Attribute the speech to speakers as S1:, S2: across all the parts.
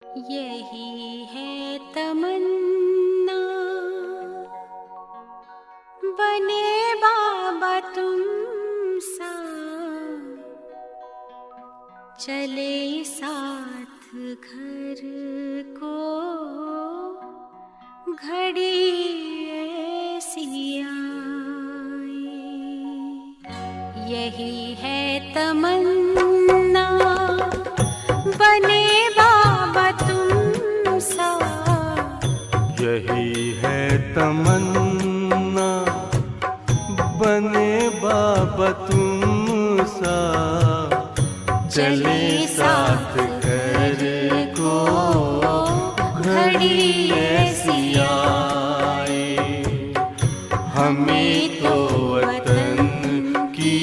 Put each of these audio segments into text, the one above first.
S1: यही है तमन्ना, बने बाबा तुम सा, चले साथ घर को घड़ी ऐसी आए। यही है तमन्ना, बने बाबा तुम सा,
S2: यही है तमन्ना, बने बाबा तुम सा,
S1: चले साथ घर को घड़ी ऐसी
S2: आए। हमें तो वतन की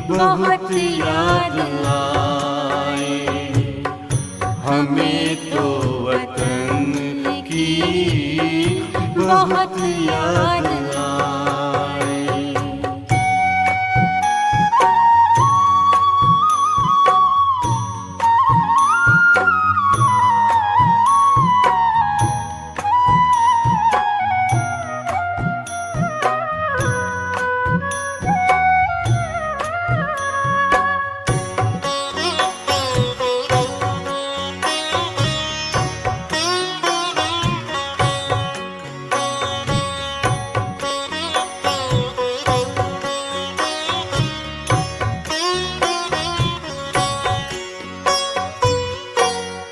S2: बहुत याद आए, हमें तो वतन की बहुत याद आए।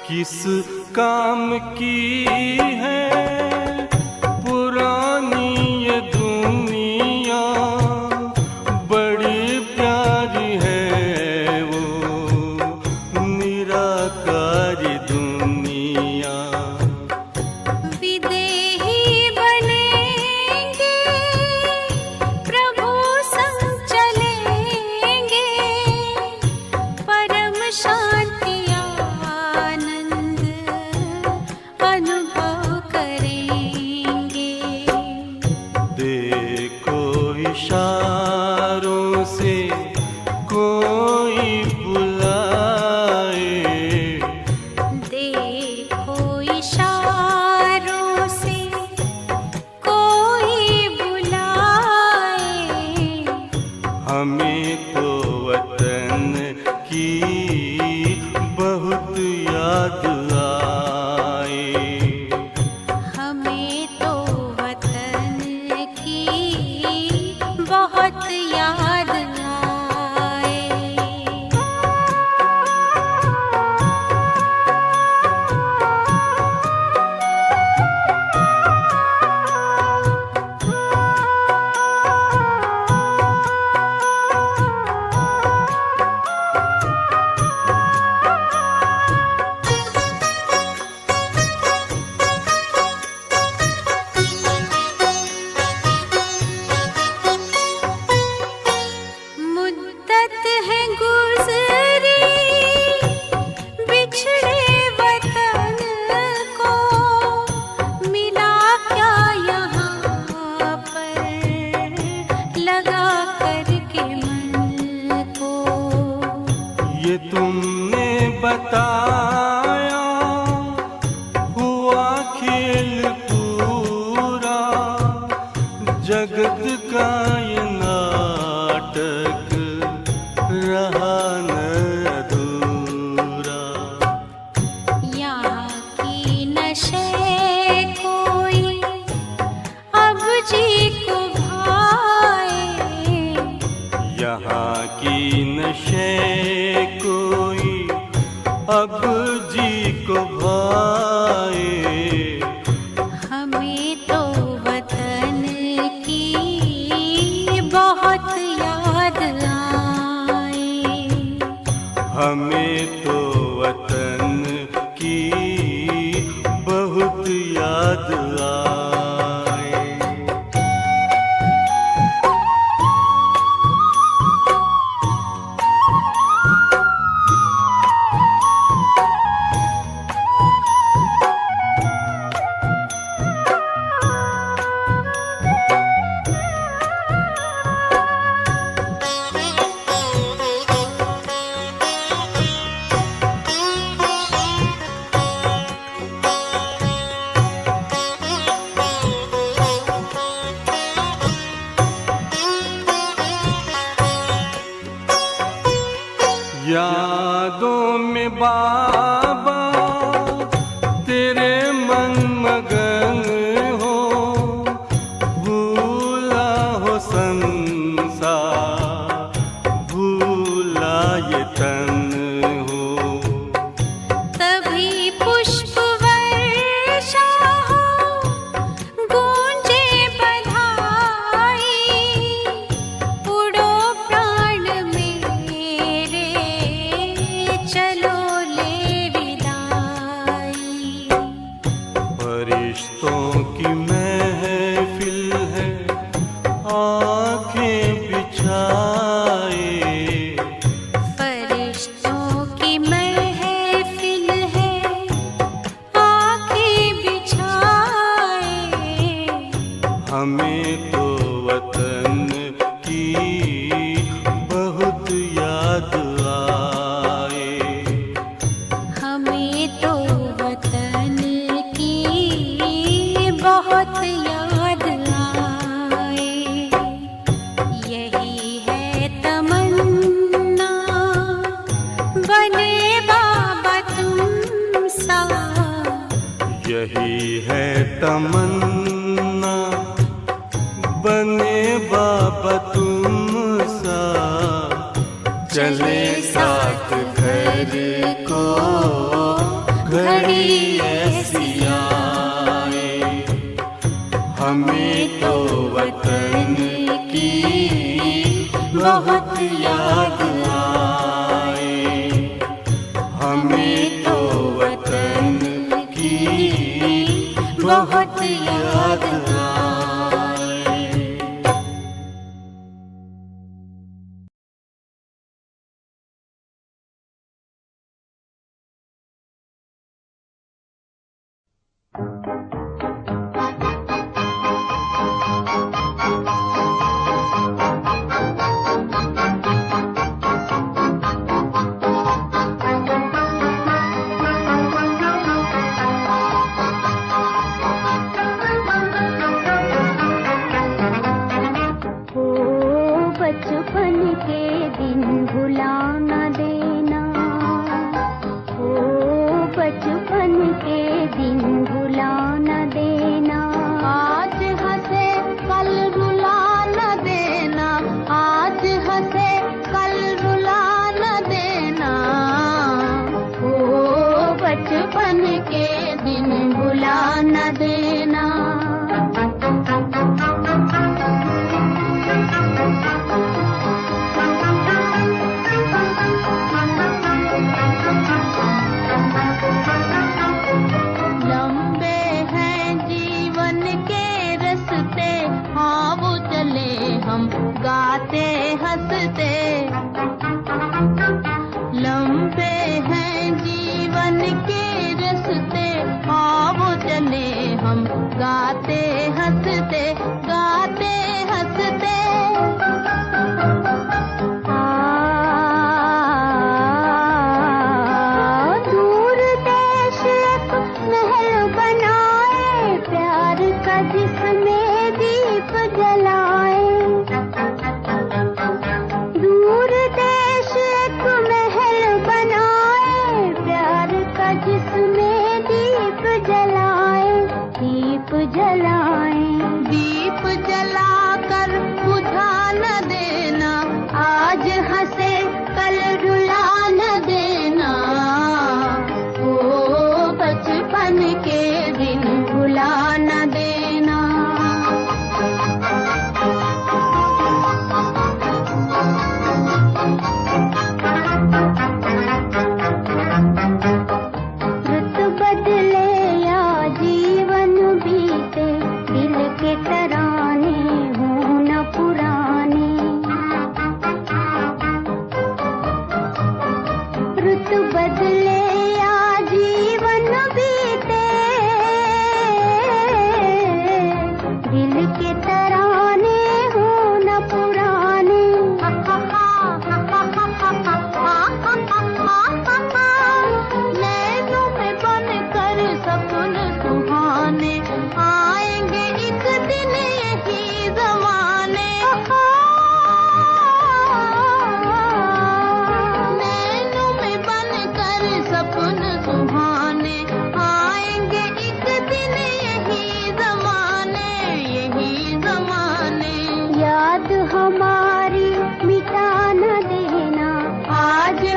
S2: किस काम की है पुरानी ये दुनिया, बड़ी प्यारी है वो निराकारी दुनिया।
S1: विदेही बनेंगे प्रभु संग चलेंगे, परम शांति अनुभव करेंगे।
S2: देखो इशारों से कोई बुलाए,
S1: देखो इशारों से कोई बुलाए।
S2: हमें तो वतन की बहुत याद आए,
S1: हमें तो वतन की बहुत याद आए। मुद्दत है गुज़री बिछड़े वतन को, मिला क्या यहाँ पर लगा करके मन को।
S2: ये तुमने बताया हुआ खेल पूरा, जगत का ये नाटक रहा न अधूरा।
S1: यहाँ की नशे कोई अब जी को भाए,
S2: यहाँ की नशे कोई अब जी को भाए।
S1: हमें तो वतन की बहुत याद आए,
S2: हमें तो वतन की बहुत याद आए। यादों में बाबा तेरे मन मगन हो, भूला हो संसार, भूला ये तन हो।
S1: तभी पुष्प वर्षा हो, गूंजे बधाई, उड़ो प्राण मेरे, चलो ले विदाई।
S2: फरिश्तों की महफिल है, आंखें बिछाए,
S1: फरिश्तों की महफिल है, आंखें बिछाए।
S2: हमें तो वतन की बहुत याद आए।
S1: हमें तो वतन की बहुत याद आए। यही है तमन्ना, बने बाबा तुम सा।
S2: यही है तमन्ना, बने बाबा तुम सा। चले साथ घर को घड़ी ऐसी आए। हमें तो वतन की बहुत याद आए। हमें तो वतन की बहुत याद आए।
S3: ओ बचपन के दिन भुला न देना, ओ बचपन के दिन भुला न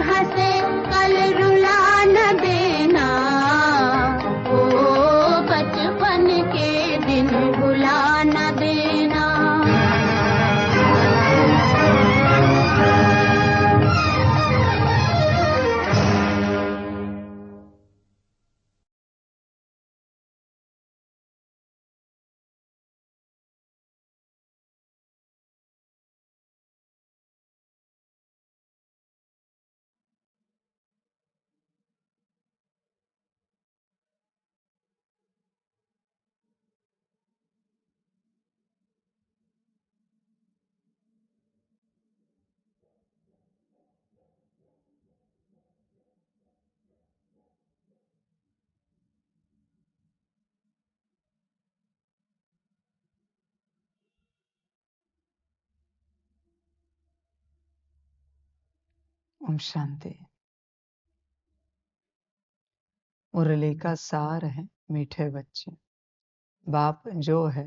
S3: हंसे कल रुला न देना, ओ बचपन के दिन भुला न देना।
S4: ओम शांति। मुरली का सार है मीठे बच्चे, बाप जो है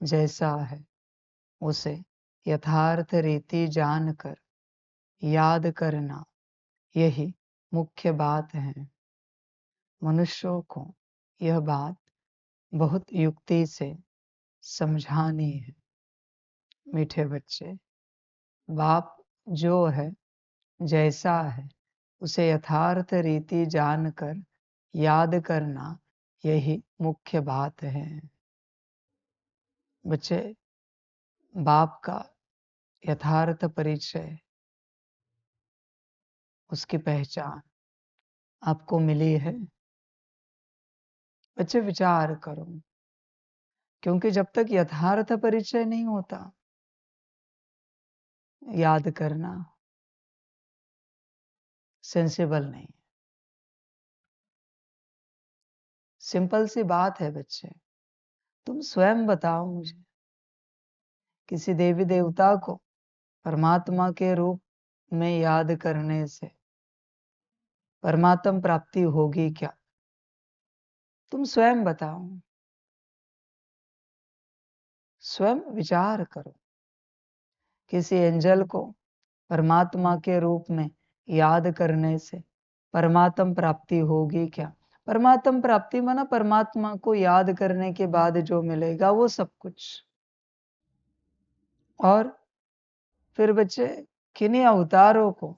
S4: जैसा है उसे यथार्थ रीति जानकर याद करना, यही मुख्य बात है। मनुष्यों को यह बात बहुत युक्ति से समझानी है। मीठे बच्चे, बाप जो है जैसा है उसे यथार्थ रीति जानकर याद करना, यही मुख्य बात है। बच्चे, बाप का यथार्थ परिचय, उसकी पहचान आपको मिली है? बच्चे विचार करो, क्योंकि जब तक यथार्थ परिचय नहीं होता, याद करना सेंसिबल नहीं। सिंपल सी बात है बच्चे, तुम स्वयं बताओ मुझे, किसी देवी देवता को परमात्मा के रूप में याद करने से परमात्म प्राप्ति होगी क्या? तुम स्वयं बताओ, स्वयं विचार करो। किसी एंजल को परमात्मा के रूप में याद करने से परमात्म प्राप्ति होगी क्या? परमात्म प्राप्ति माना परमात्मा को याद करने के बाद जो मिलेगा वो सब कुछ। और फिर बच्चे, किन्हीं अवतारों को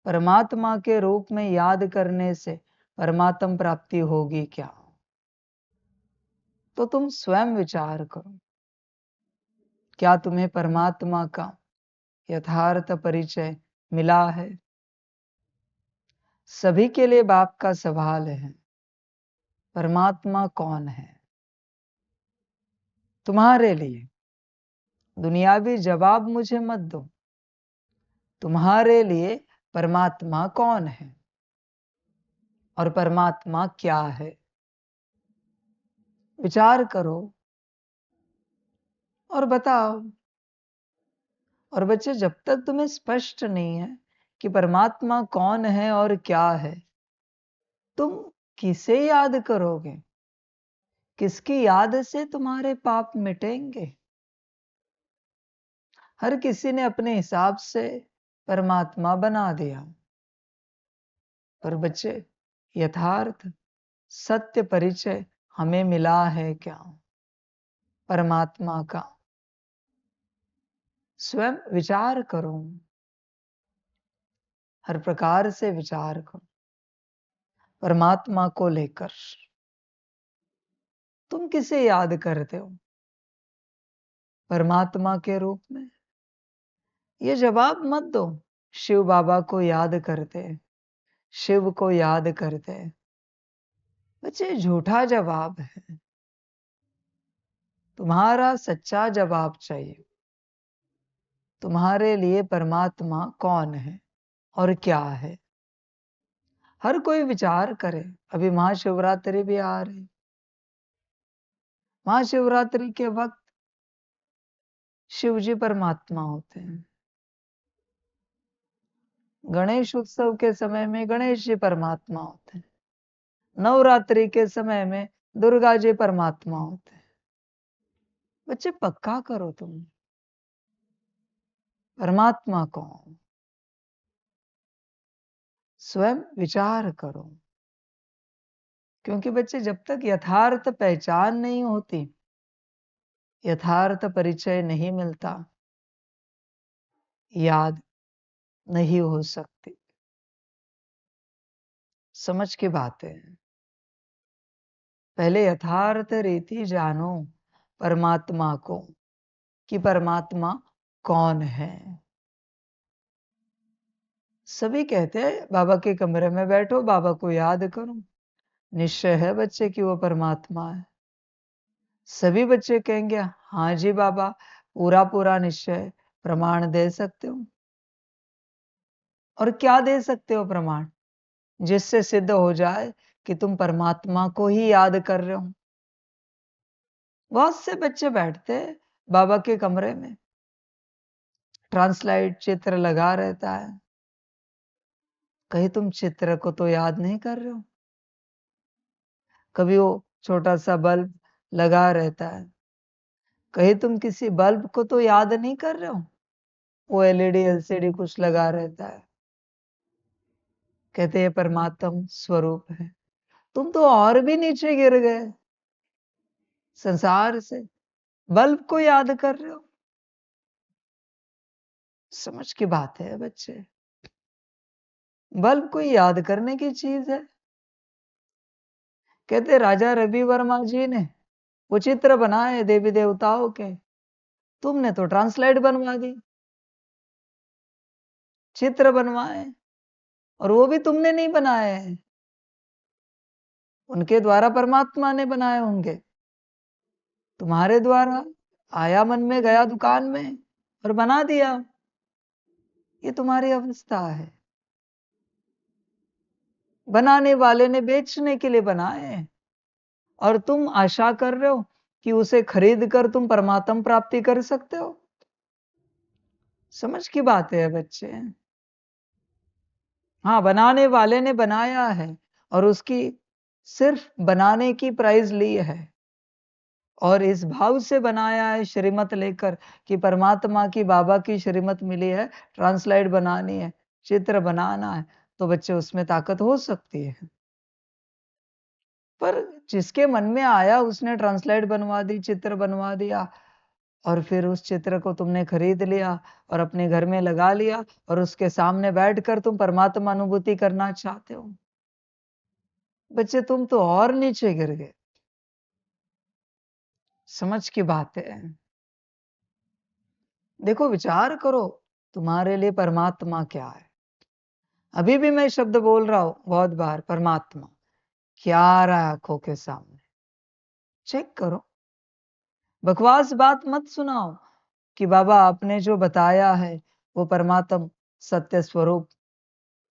S4: परमात्मा के रूप में याद करने से परमात्म प्राप्ति होगी क्या? तो तुम स्वयं विचार करो, क्या तुम्हें परमात्मा का यथार्थ परिचय मिला है? सभी के लिए बाप का सवाल है, परमात्मा कौन है? तुम्हारे लिए दुनियावी जवाब मुझे मत दो, तुम्हारे लिए परमात्मा कौन है और परमात्मा क्या है? विचार करो और बताओ। और बच्चे, जब तक तुम्हें स्पष्ट नहीं है कि परमात्मा कौन है और क्या है, तुम किसे याद करोगे? किसकी याद से तुम्हारे पाप मिटेंगे? हर किसी ने अपने हिसाब से परमात्मा बना दिया। पर बच्चे, यथार्थ सत्य परिचय हमें मिला है क्या परमात्मा का? स्वयं विचार करो, हर प्रकार से विचार करो परमात्मा को लेकर। तुम किसे याद करते हो परमात्मा के रूप में? ये जवाब मत दो शिव बाबा को याद करते, शिव को याद करते। बच्चे, झूठा जवाब है। तुम्हारा सच्चा जवाब चाहिए, तुम्हारे लिए परमात्मा कौन है और क्या है? हर कोई विचार करे। अभी महाशिवरात्रि भी आ रही, महाशिवरात्रि के वक्त शिव जी परमात्मा होते हैं। गणेश उत्सव के समय में गणेश जी परमात्मा होते हैं। नवरात्रि के समय में दुर्गा जी परमात्मा होते हैं। बच्चे, पक्का करो तुम, परमात्मा कौन? स्वयं विचार करो, क्योंकि बच्चे जब तक यथार्थ पहचान नहीं होती, यथार्थ परिचय नहीं मिलता, याद नहीं हो सकती। समझ की बात है। पहले यथार्थ रीति जानो परमात्मा को, कि परमात्मा कौन है। सभी कहते हैं बाबा के कमरे में बैठो, बाबा को याद करो। निश्चय है बच्चे कि वो परमात्मा है। सभी बच्चे कहेंगे हाँ जी बाबा, पूरा पूरा निश्चय। प्रमाण दे सकते हो? और क्या दे सकते हो प्रमाण, जिससे सिद्ध हो जाए कि तुम परमात्मा को ही याद कर रहे हो? बहुत से बच्चे बैठते हैं बाबा के कमरे में, ट्रांसलाइट चित्र लगा रहता है। कहीं तुम चित्र को तो याद नहीं कर रहे हो? कभी वो छोटा सा बल्ब लगा रहता है, कहीं तुम किसी बल्ब को तो याद नहीं कर रहे हो? वो एलईडी एलसीडी कुछ लगा रहता है, कहते हैं परमात्म स्वरूप है। तुम तो और भी नीचे गिर गए संसार से, बल्ब को याद कर रहे हो। समझ की बात है बच्चे, बल्ब कोई याद करने की चीज है? कहते राजा रवि वर्मा जी ने वो चित्र बनाए देवी देवताओं के, तुमने तो ट्रांसलेट बनवा दी। चित्र बनवाए, और वो भी तुमने नहीं बनाए हैं, उनके द्वारा परमात्मा ने बनाए होंगे। तुम्हारे द्वारा आया मन में, गया दुकान में और बना दिया। ये तुम्हारी अवस्था है। बनाने वाले ने बेचने के लिए बनाए, और तुम आशा कर रहे हो कि उसे खरीद कर तुम परमात्म प्राप्ति कर सकते हो। समझ की बात है बच्चे। हाँ, बनाने वाले ने बनाया है और उसकी सिर्फ बनाने की प्राइस ली है, और इस भाव से बनाया है श्रीमत लेकर कि परमात्मा की, बाबा की श्रीमत मिली है, ट्रांसलाइट बनानी है, चित्र बनाना है, तो बच्चे उसमें ताकत हो सकती है। पर जिसके मन में आया उसने ट्रांसलाइट बनवा दी, चित्र बनवा दिया, और फिर उस चित्र को तुमने खरीद लिया और अपने घर में लगा लिया, और उसके सामने बैठकर तुम परमात्मा अनुभूति करना चाहते हो। बच्चे तुम तो और नीचे गिर गए। समझ की बात है। देखो, विचार करो, तुम्हारे लिए परमात्मा क्या है? अभी भी मैं शब्द बोल रहा हूं बहुत बार, परमात्मा क्या आ रहा है आंखों के सामने? चेक करो। बकवास बात मत सुनाओ कि बाबा आपने जो बताया है वो परमात्म सत्य स्वरूप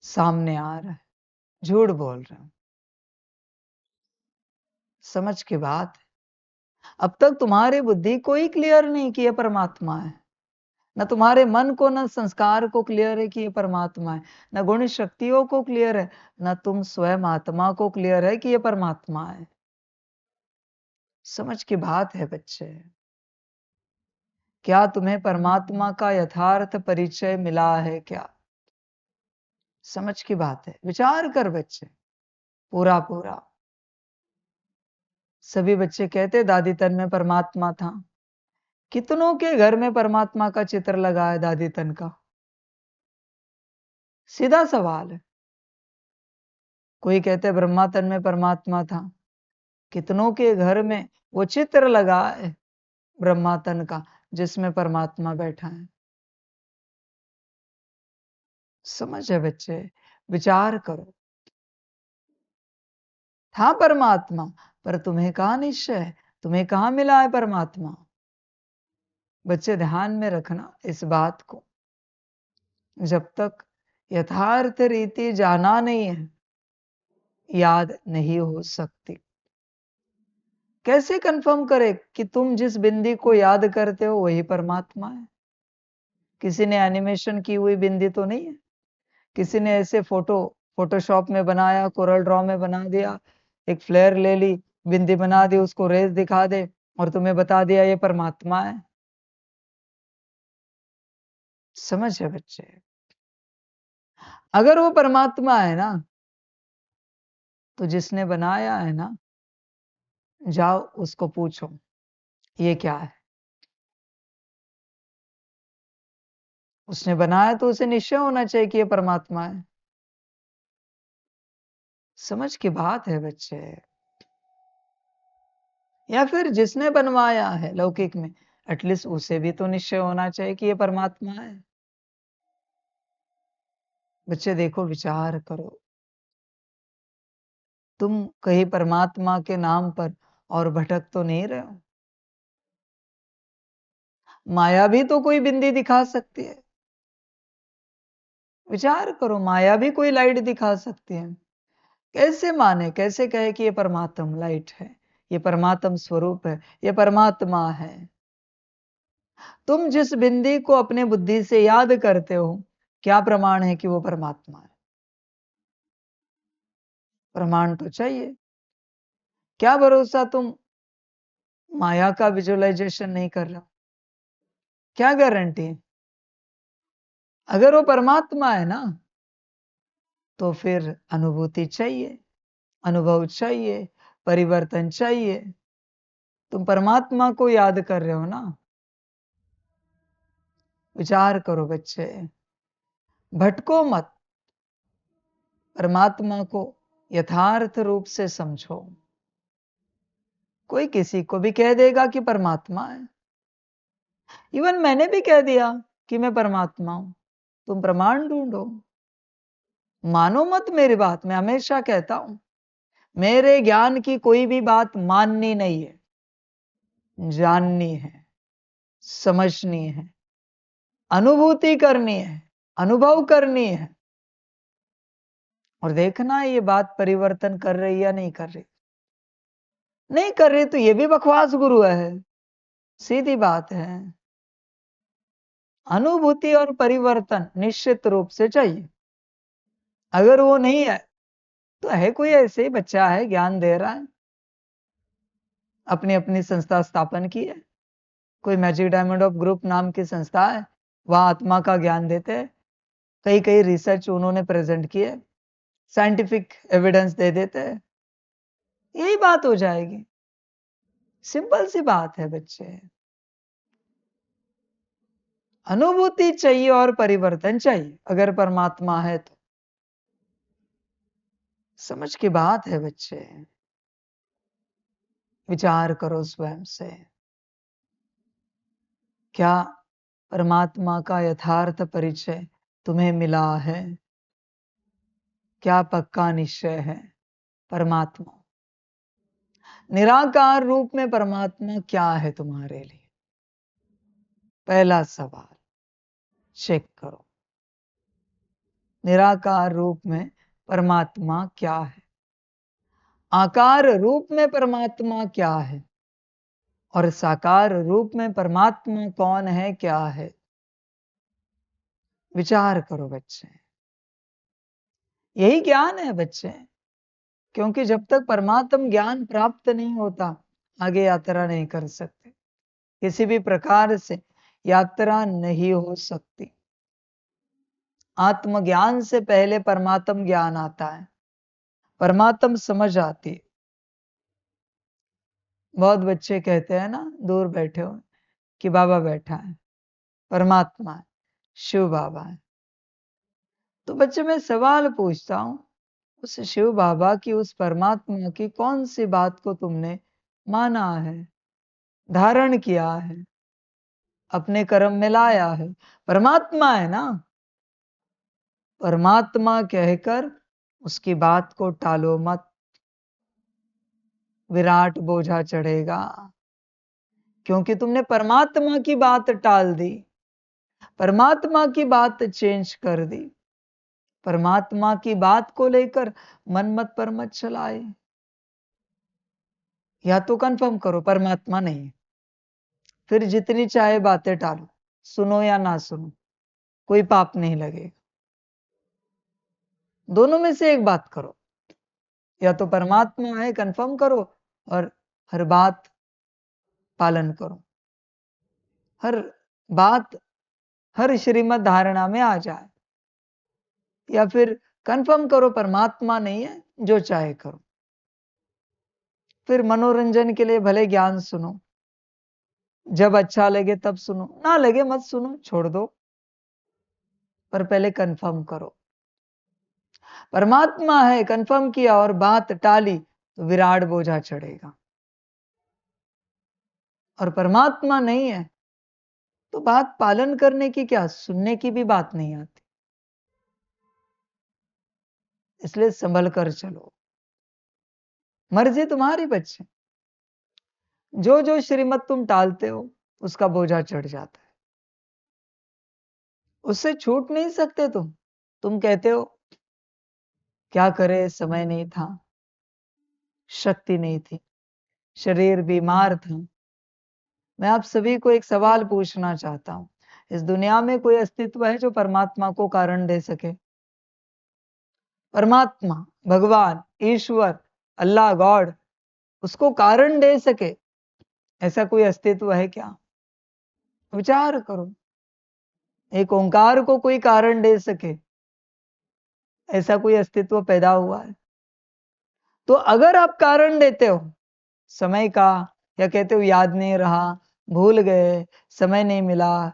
S4: सामने आ रहा है। झूठ बोल रहे हो। समझ की बात है। अब तक तुम्हारी बुद्धि को ही क्लियर नहीं कि ये परमात्मा है, न तुम्हारे मन को, न संस्कार को क्लियर है कि ये परमात्मा है, न गुण शक्तियों को क्लियर है, न तुम स्वयं आत्मा को क्लियर है कि ये परमात्मा है। समझ की बात है बच्चे। क्या तुम्हें परमात्मा का यथार्थ परिचय मिला है क्या? समझ की बात है। विचार कर बच्चे, पूरा पूरा। सभी बच्चे कहते दादी तन में परमात्मा था। कितनों के घर में परमात्मा का चित्र लगा है दादी तन का? सीधा सवाल है। कोई कहते ब्रह्मा तन में परमात्मा था। कितनों के घर में वो चित्र लगा है ब्रह्मा तन का, जिसमें परमात्मा बैठा है? समझ है बच्चे, विचार करो। था परमात्मा, पर तुम्हें कहाँ निश्चय है? तुम्हें कहाँ मिला है परमात्मा? बच्चे ध्यान में रखना इस बात को। जब तक यथार्थ रीति जाना नहीं है, याद नहीं हो सकती। कैसे कंफर्म करे कि तुम जिस बिंदी को याद करते हो वही परमात्मा है? किसी ने एनिमेशन की हुई बिंदी तो नहीं है। किसी ने ऐसे फोटोशॉप में बनाया, कोरल ड्रॉ में बना दिया, एक फ्लेयर ले ली, बिंदी बना दी, उसको रेस दिखा दे और तुम्हें बता दिया ये परमात्मा है। समझ है बच्चे। अगर वो परमात्मा है ना, तो जिसने बनाया है ना, जाओ उसको पूछो ये क्या है। उसने बनाया तो उसे निश्चय होना चाहिए कि ये परमात्मा है। समझ की बात है बच्चे। या फिर जिसने बनवाया है लौकिक में, एटलीस्ट उसे भी तो निश्चय होना चाहिए कि ये परमात्मा है। बच्चे देखो, विचार करो, तुम कहीं परमात्मा के नाम पर और भटक तो नहीं रहे हो। माया भी तो कोई बिंदी दिखा सकती है। विचार करो, माया भी कोई लाइट दिखा सकती है। कैसे माने, कैसे कहे कि ये परमात्म लाइट है, ये परमात्म स्वरूप है, ये परमात्मा है। तुम जिस बिंदी को अपने बुद्धि से याद करते हो, क्या प्रमाण है कि वो परमात्मा है? प्रमाण तो चाहिए। क्या भरोसा तुम माया का विजुअलाइजेशन नहीं कर रहे हो? क्या गारंटी है? अगर वो परमात्मा है ना, तो फिर अनुभूति चाहिए, अनुभव चाहिए, परिवर्तन चाहिए। तुम परमात्मा को याद कर रहे हो ना। विचार करो बच्चे, भटको मत, परमात्मा को यथार्थ रूप से समझो। कोई किसी को भी कह देगा कि परमात्मा है। इवन मैंने भी कह दिया कि मैं परमात्मा हूं। तुम प्रमाण ढूंढो। मानो मत मेरी बात, मैं हमेशा कहता हूं, मेरे ज्ञान की कोई भी बात माननी नहीं है, जाननी है, समझनी है, अनुभूति करनी है, अनुभव करनी है, और देखना है ये बात परिवर्तन कर रही या नहीं कर रही। नहीं कर रही तो ये भी बकवास गुरु है। सीधी बात है। अनुभूति और परिवर्तन निश्चित रूप से चाहिए। अगर वो नहीं है तो है कोई ऐसे ही बच्चा है, ज्ञान दे रहा है, अपनी अपनी संस्था स्थापन की है। कोई मैजिक डायमंड ऑफ ग्रुप नाम की संस्था है, वहां आत्मा का ज्ञान देते हैं। कई कई रिसर्च उन्होंने प्रेजेंट किए, साइंटिफिक एविडेंस दे देते हैं। यही बात हो जाएगी। सिंपल सी बात है बच्चे। अनुभूति चाहिए और परिवर्तन चाहिए अगर परमात्मा है तो। समझ की बात है बच्चे। विचार करो स्वयं से, क्या परमात्मा का यथार्थ परिचय तुम्हें मिला है? क्या पक्का निश्चय है? परमात्मा निराकार रूप में परमात्मा क्या है तुम्हारे लिए? पहला सवाल चेक करो, निराकार रूप में परमात्मा क्या है? आकार रूप में परमात्मा क्या है? और साकार रूप में परमात्मा कौन है, क्या है? विचार करो बच्चे। यही ज्ञान है बच्चे। क्योंकि जब तक परमात्म ज्ञान प्राप्त नहीं होता, आगे यात्रा नहीं कर सकते। किसी भी प्रकार से यात्रा नहीं हो सकती। आत्मज्ञान से पहले परमात्म ज्ञान आता है, परमात्म समझ आती है। बहुत बच्चे कहते हैं ना, दूर बैठे हो, कि बाबा बैठा है, परमात्मा है, शिव बाबा है। तो बच्चे मैं सवाल पूछता हूं, उस शिव बाबा की, उस परमात्मा की कौन सी बात को तुमने माना है, धारण किया है, अपने कर्म में लाया है? परमात्मा है ना। परमात्मा कहकर उसकी बात को टालो मत, विराट बोझा चढ़ेगा। क्योंकि तुमने परमात्मा की बात टाल दी, परमात्मा की बात चेंज कर दी, परमात्मा की बात को लेकर मन मत पर मत चलाए। या तो कंफर्म करो परमात्मा नहीं है, फिर जितनी चाहे बातें टालो, सुनो या ना सुनो, कोई पाप नहीं लगेगा। दोनों में से एक बात करो, या तो परमात्मा है कंफर्म करो, और हर बात पालन करो, हर बात हर श्रीमत धारणा में आ जाए। या फिर कंफर्म करो परमात्मा नहीं है, जो चाहे करो। फिर मनोरंजन के लिए भले ज्ञान सुनो, जब अच्छा लगे तब सुनो, ना लगे मत सुनो, छोड़ दो, पर पहले कंफर्म करो। परमात्मा है, कंफर्म किया और बात टाली तो विराट बोझा चढ़ेगा। और परमात्मा नहीं है तो बात पालन करने की क्या, सुनने की भी बात नहीं आती। इसलिए संभल कर चलो, मर्जी तुम्हारी बच्चे। जो जो श्रीमत तुम टालते हो उसका बोझा चढ़ जाता है, उससे छूट नहीं सकते तुम कहते हो क्या करे, समय नहीं था, शक्ति नहीं थी, शरीर बीमार था। मैं आप सभी को एक सवाल पूछना चाहता हूं, इस दुनिया में कोई अस्तित्व है जो परमात्मा को कारण दे सके? परमात्मा, भगवान, ईश्वर, अल्लाह, गॉड, उसको कारण दे सके ऐसा कोई अस्तित्व है क्या? विचार करो। एक ओंकार को कोई कारण दे सके ऐसा कोई अस्तित्व पैदा हुआ है? तो अगर आप कारण देते हो समय का, या कहते हो याद नहीं रहा, भूल गए, समय नहीं मिला,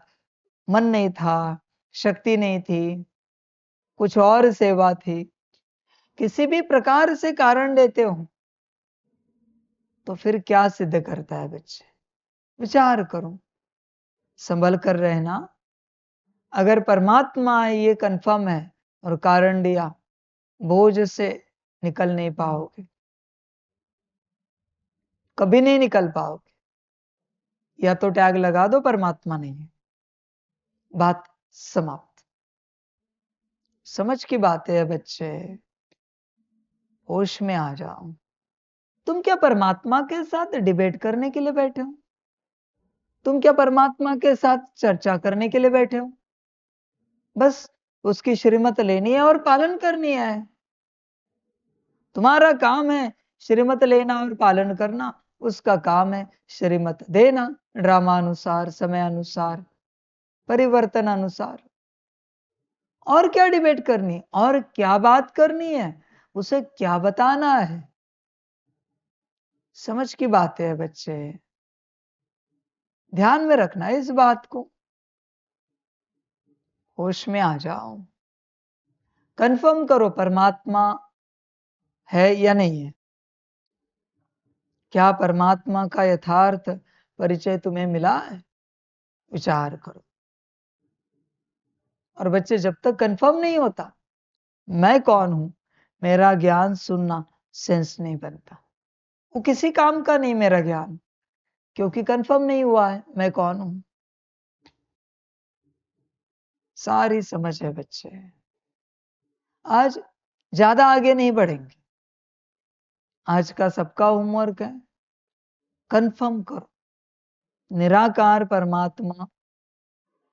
S4: मन नहीं था, शक्ति नहीं थी, कुछ और सेवा थी, किसी भी प्रकार से कारण देते हो, तो फिर क्या सिद्ध करता है बच्चे? विचार करो, संभल कर रहना। अगर परमात्मा ये कंफर्म है और कारण दिया, बोझ से निकल नहीं पाओगे, कभी नहीं निकल पाओगे। या तो टैग लगा दो परमात्मा नहीं है, बात समाप्त। समझ की बात है बच्चे, होश में आ जाओ। तुम क्या परमात्मा के साथ डिबेट करने के लिए बैठे हो? तुम क्या परमात्मा के साथ चर्चा करने के लिए बैठे हो? बस उसकी श्रीमत लेनी है और पालन करनी है। तुम्हारा काम है श्रीमत लेना और पालन करना, उसका काम है श्रीमत देना, ड्रामा अनुसार, समय अनुसार, परिवर्तन अनुसार। और क्या डिबेट करनी, और क्या बात करनी है, उसे क्या बताना है? समझ की बात है बच्चे, ध्यान में रखना है इस बात को। होश में आ जाओ, कंफर्म करो परमात्मा है या नहीं है। क्या परमात्मा का यथार्थ परिचय तुम्हें मिला है? विचार करो। और बच्चे, जब तक कंफर्म नहीं होता मैं कौन हूं, मेरा ज्ञान सुनना सेंस नहीं बनता। वो किसी काम का नहीं मेरा ज्ञान, क्योंकि कंफर्म नहीं हुआ है मैं कौन हूं। सारी समझ है बच्चे। आज ज्यादा आगे नहीं बढ़ेंगे, आज का सबका होमवर्क है, कंफर्म करो निराकार परमात्मा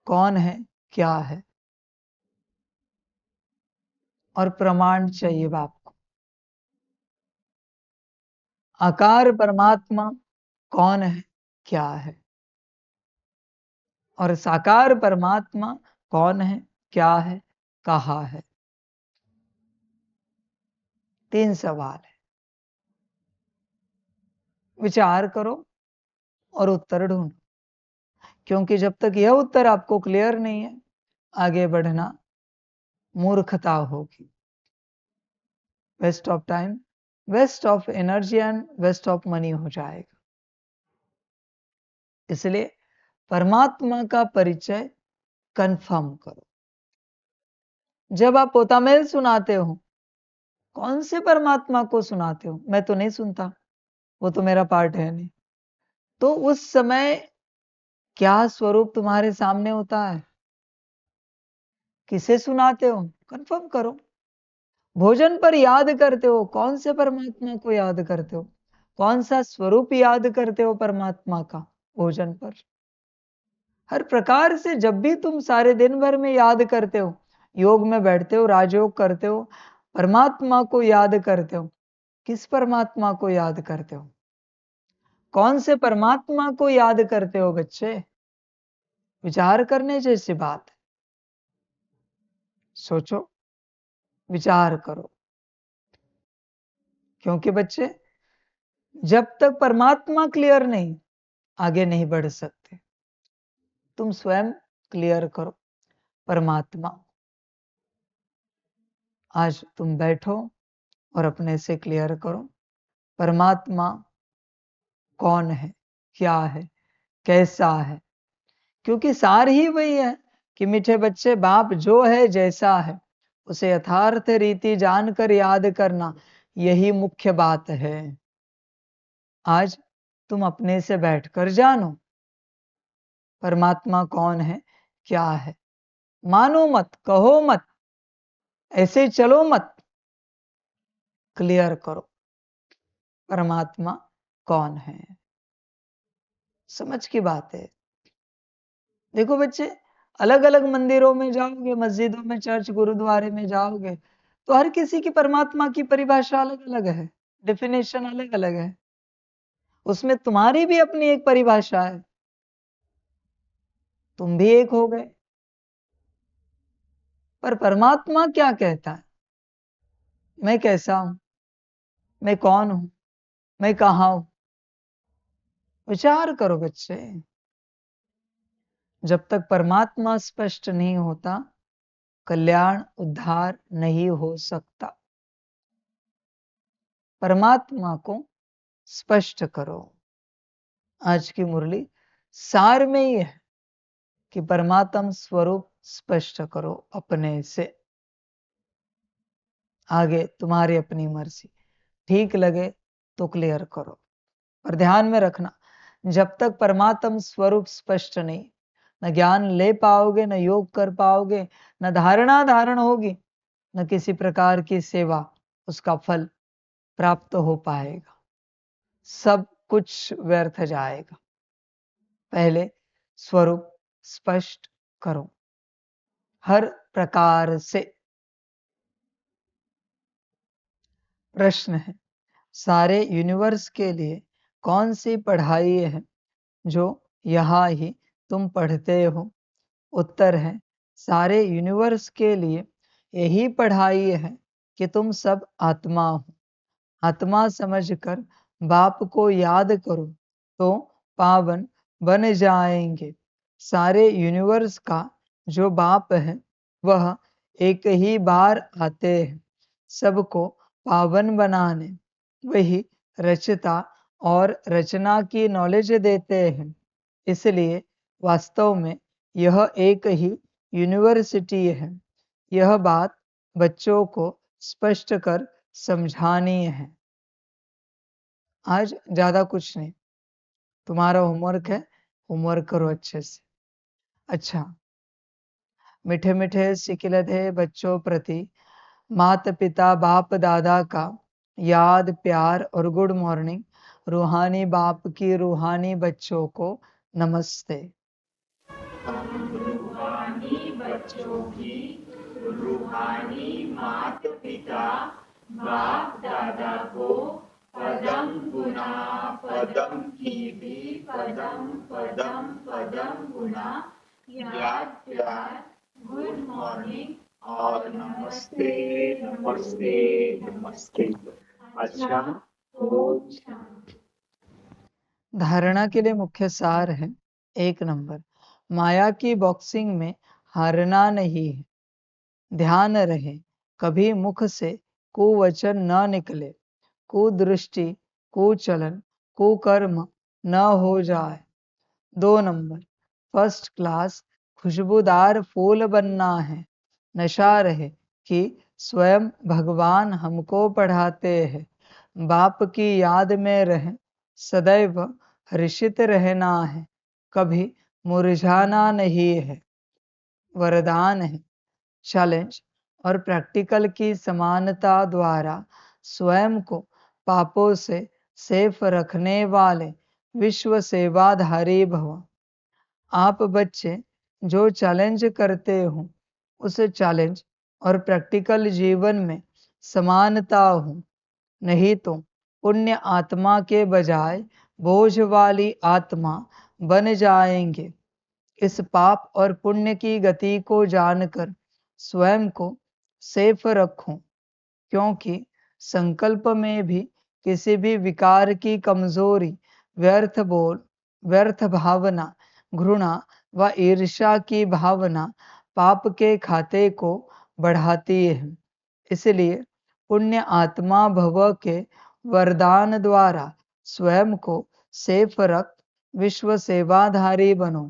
S4: कौन है, क्या है, और प्रमाण चाहिए बाप को। आकार परमात्मा कौन है, क्या है, और साकार परमात्मा कौन है, क्या है, कहा है। 3 सवाल है, विचार करो और उत्तर ढूंढो। क्योंकि जब तक यह उत्तर आपको क्लियर नहीं है, आगे बढ़ना मूर्खता होगी, waste of time, waste of energy and waste of money हो जाएगा। इसलिए परमात्मा का परिचय कंफर्म करो। जब आप पोतामेल सुनाते हो, कौन से परमात्मा को सुनाते हो? मैं तो नहीं सुनता, वो तो मेरा पार्ट है नहीं। तो उस समय क्या स्वरूप तुम्हारे सामने होता है? किसे सुनाते हो? कंफर्म करो। भोजन पर याद करते हो, कौन से परमात्मा को याद करते हो? कौन सा स्वरूप याद करते हो परमात्मा का भोजन पर? हर प्रकार से जब भी तुम सारे दिन भर में याद करते हो, योग में बैठते हो, राजयोग करते हो, परमात्मा को याद करते हो, किस परमात्मा को याद करते हो? कौन से परमात्मा को याद करते हो बच्चे? विचार करने जैसी बात है, सोचो। विचार करो। क्योंकि बच्चे, जब तक परमात्मा क्लियर नहीं, आगे नहीं बढ़ सकते। तुम स्वयं क्लियर करो परमात्मा। आज तुम बैठो और अपने से क्लियर करो परमात्मा कौन है, क्या है, कैसा है। क्योंकि सार ही वही है कि मीठे बच्चे, बाप जो है जैसा है उसे यथार्थ रीति जानकर याद करना, यही मुख्य बात है। आज तुम अपने से बैठकर जानो परमात्मा कौन है, क्या है। मानो मत, कहो मत, ऐसे चलो मत, क्लियर करो परमात्मा कौन है। समझ की बात है। देखो बच्चे, अलग अलग मंदिरों में जाओगे, मस्जिदों में, चर्च, गुरुद्वारे में जाओगे तो हर किसी की परमात्मा की परिभाषा अलग अलग है, डेफिनेशन अलग अलग है। उसमें तुम्हारी भी अपनी एक परिभाषा है। तुम भी एक हो गए, पर परमात्मा क्या कहता है? मैं कैसा हूं, मैं कौन हूं, मैं कहां हूं? विचार करो बच्चे। जब तक परमात्मा स्पष्ट नहीं होता, कल्याण उद्धार नहीं हो सकता। परमात्मा को स्पष्ट करो। आज की मुरली सार में ही है कि परमात्म स्वरूप स्पष्ट करो अपने से। आगे तुम्हारी अपनी मर्जी, ठीक लगे तो क्लियर करो। और ध्यान में रखना, जब तक परमात्म स्वरूप स्पष्ट नहीं, न ज्ञान ले पाओगे, न योग कर पाओगे, न धारणा धारण होगी, न किसी प्रकार की सेवा उसका फल प्राप्त हो पाएगा। सब कुछ व्यर्थ जाएगा। पहले स्वरूप स्पष्ट करो हर प्रकार से। प्रश्न है, सारे यूनिवर्स के लिए कौन सी पढ़ाई है जो यहाँ ही तुम पढ़ते हो? उत्तर है, सारे यूनिवर्स के लिए यही पढ़ाई है कि तुम सब आत्मा हो। आत्मा समझकर बाप को याद करो तो पावन बन जाएंगे। सारे यूनिवर्स का जो बाप है वह एक ही बार आते हैं सबको पावन बनाने। वही रचता और रचना की नॉलेज देते हैं। इसलिए वास्तव में यह एक ही यूनिवर्सिटी है। यह बात बच्चों को स्पष्ट कर समझानी है। आज ज्यादा कुछ नहीं, तुम्हारा होमवर्क है, होमवर्क करो अच्छे से। अच्छा, मीठे मीठे सिकिलधे बच्चों प्रति माता पिता बाप दादा का याद, प्यार और गुड मॉर्निंग। रूहानी बाप की रूहानी बच्चों को नमस्ते।
S2: रूहानी बच्चों की रूहानी माता पिता बाप दादा को पदम गुना पदम की भी पदम पदम पदम गुना याद, प्यार, गुड मॉर्निंग और नमस्ते नमस्ते नमस्ते। अच्छा, ओम शांति।
S4: धारणा के लिए मुख्य सार है, 1 नंबर, माया की बॉक्सिंग में हारना नहीं है। ध्यान रहे कभी मुख से कुवचन न निकले, कुदृष्टि, कुचलन, कुकर्म न हो जाए। 2 नंबर, फर्स्ट क्लास खुशबूदार फूल बनना है। नशा रहे कि स्वयं भगवान हमको पढ़ाते हैं। बाप की याद में रहे, सदैव हर्षित रहना है, कभी मुरझाना नहीं है। वरदान है, चैलेंज और प्रैक्टिकल की समानता द्वारा स्वयं को पापों से सेफ रखने वाले विश्व सेवाधारी भव। आप बच्चे जो चैलेंज करते हो उस चैलेंज और प्रैक्टिकल जीवन में समानता हो, नहीं तो पुण्य आत्मा के बजाय बोझ वाली आत्मा बन जाएंगे। इस पाप और पुण्य की गति को जानकर स्वयं को सेफ रखूं, क्योंकि संकल्प में भी किसी भी विकार की कमजोरी, व्यर्थ बोल, व्यर्थ भावना, घृणा व ईर्ष्या की भावना पाप के खाते को बढ़ाती है। इसलिए पुण्य आत्मा भव के वरदान द्वारा स्वयं को सेफ रख विश्व सेवाधारी बनो।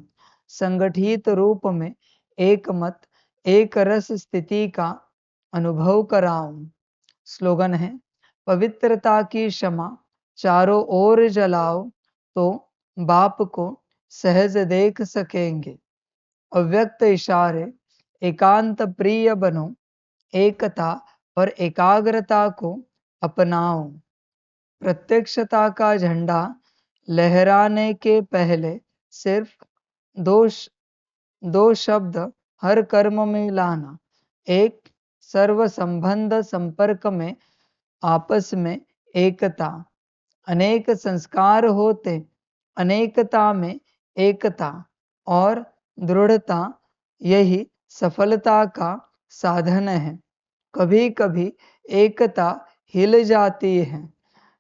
S4: संगठित रूप में एक मत, एक रस स्थिति का अनुभव कराऊं। स्लोगन है, पवित्रता की क्षमा चारों ओर जलाओ तो बाप को सहज देख सकेंगे। अव्यक्त इशारे एकांत प्रिय बनो, एकता और एकाग्रता को अपनाओ। प्रत्यक्षता का झंडा लहराने के पहले सिर्फ दो शब्द हर कर्म में लाना। एक, सर्व संबंध संपर्क में आपस में एकता। अनेक संस्कार होते, अनेकता में एकता और दृढ़ता यही सफलता का साधन है। कभी कभी एकता हिल जाती है,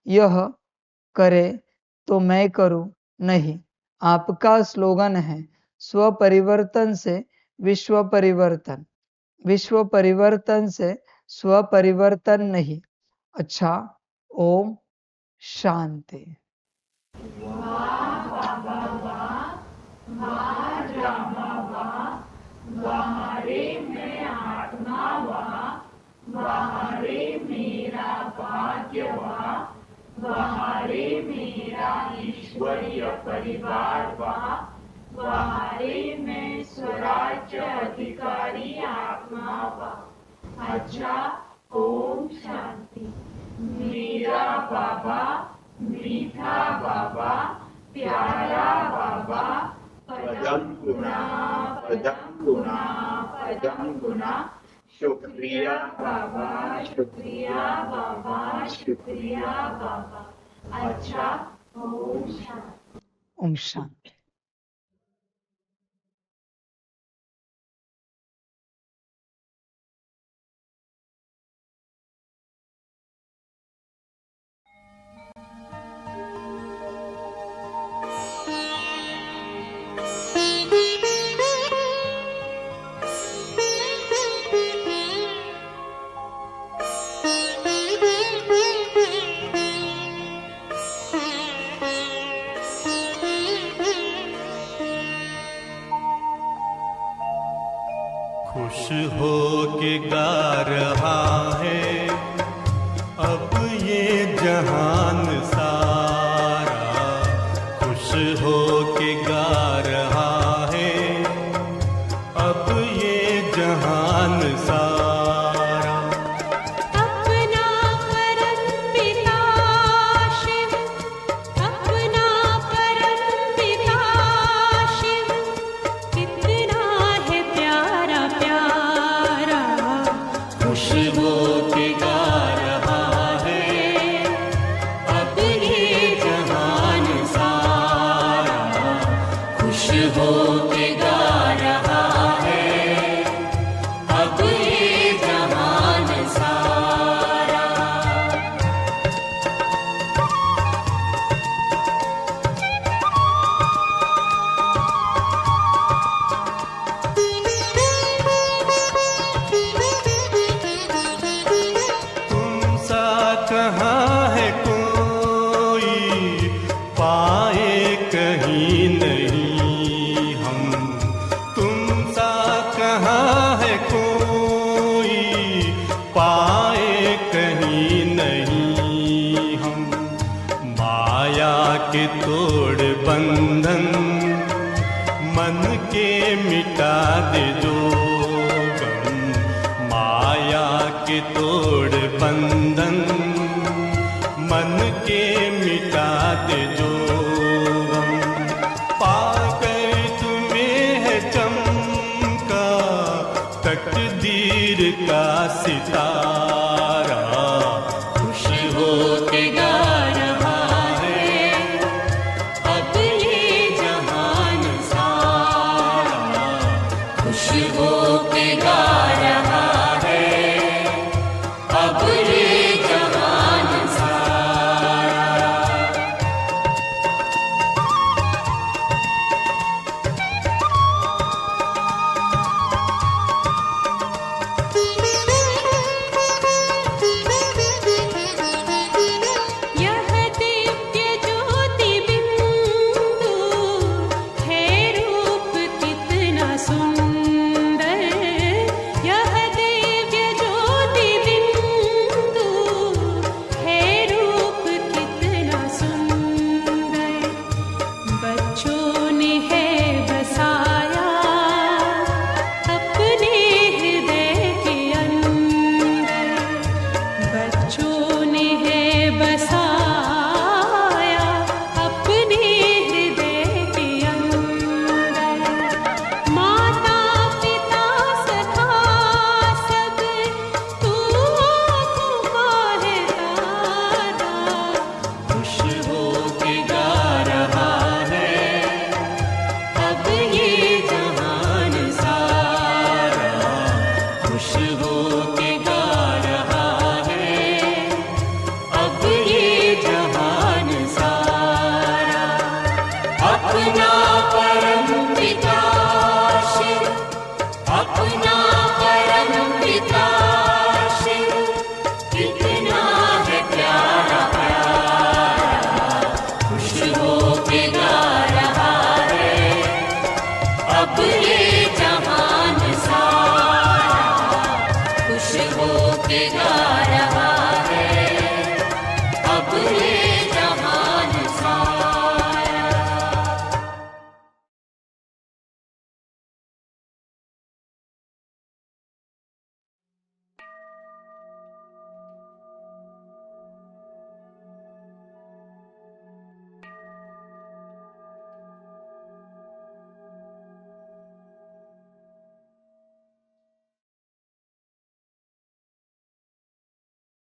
S4: यह करे तो मैं करूं नहीं। आपका स्लोगन है, स्व परिवर्तन से विश्व परिवर्तन, विश्व परिवर्तन से स्व परिवर्तन नहीं। अच्छा, ओम शांति।
S2: वहारे में आत्मा वहा, वहारे मेरा भाग्य वहा, वहारे मेरा ईश्वरीय परिवार वहा, वहारे में स्वराज्य अधिकारी आत्मा वहा। अच्छा, ओम शांति। मेरा बाबा, मीठा बाबा, प्यारा बाबा, पदम गुना, पदम गुना, पदम गुना। शुक्रिया बाबा, शुक्रिया बाबा, शुक्रिया बाबा। अच्छा, ओम शांति।
S4: ओम शांति।
S5: खुश हो के गा रहा है अब ये जहान सारा, खुश हो के गा रहा है अब ये जहान सारा।
S1: अपना परम पिता शिव, अपना परम पिता शिव, कितना है प्यारा प्यारा।
S5: खुश हो के गा रहा है अब ये जहान सारा, खुश हो के गा रहा है अब ये जहान सारा। तुम सा कहाँ है कोई, पाए कहीं नहीं हम। तुम सा कहाँ है कोई, पाए कहीं नहीं हम। माया के तोड़ बंधन मन के मिटा दे दो गम। माया के तोड़ बंधन मन के मिटा दे जो गम। पाकर तुम्हें है चमका तकदीर का सितारा,